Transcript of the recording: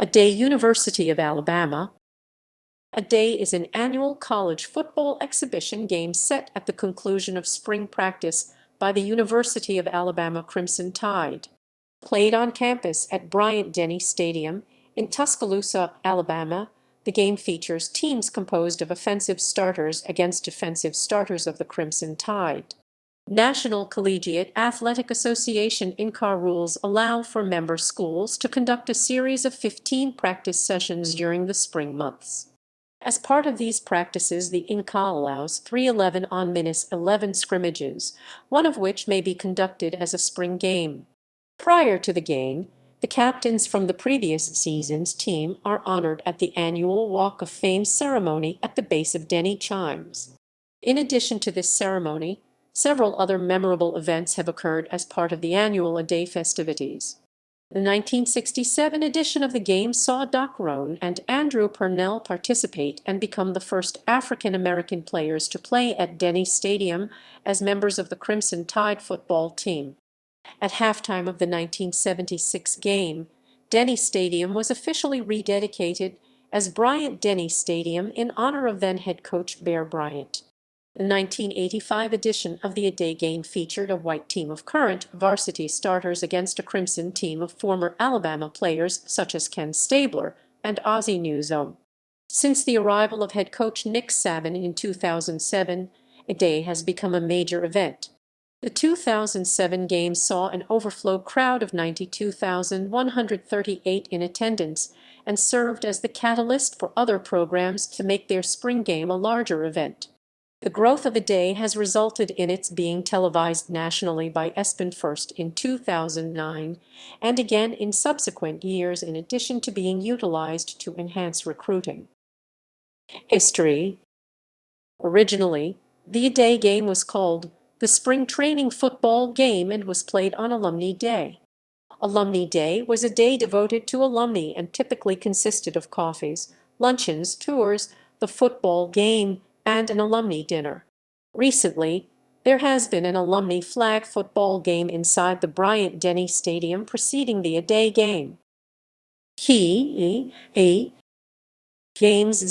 A Day University of Alabama. A Day is an annual college football exhibition game set at the conclusion of spring practice by the University of Alabama Crimson Tide. Played on campus at Bryant Denny Stadium in Tuscaloosa, Alabama, the game features teams composed of offensive starters against defensive starters of the Crimson Tide. National Collegiate Athletic Association in-car rules allow for member schools to conduct a series of 15 practice sessions during the spring months. As part of these practices, the in-car allows 3 11-on-11 scrimmages, one of which may be conducted as a spring game. Prior to the game, the captains from the previous season's team are honored at the annual Walk of Fame ceremony at the base of Denny Chimes. In addition to this ceremony, several other memorable events have occurred as part of the annual A-Day festivities. The 1967 edition of the game saw Doc Rone and Andrew Pernell participate and become the first African-American players to play at Denny Stadium as members of the Crimson Tide football team. At halftime of the 1976 game, Denny Stadium was officially rededicated as Bryant Denny Stadium in honor of then head coach Bear Bryant. The 1985 edition of the A-Day game featured a white team of current varsity starters against a crimson team of former Alabama players such as Ken Stabler and Ozzie Newsome. Since the arrival of head coach Nick Saban in 2007, A-Day has become a major event. The 2007 game saw an overflow crowd of 92,138 in attendance and served as the catalyst for other programs to make their spring game a larger event. The growth of A-Day has resulted in its being televised nationally by ESPN first in 2009 and again in subsequent years, in addition to being utilized to enhance recruiting. History. Originally, the A-Day game was called the Spring Training Football Game and was played on Alumni Day. Alumni Day was a day devoted to alumni and typically consisted of coffees, luncheons, tours, the football game, and an alumni dinner. Recently, there has been an alumni flag football game inside the Bryant Denny Stadium preceding the A-Day game. Key games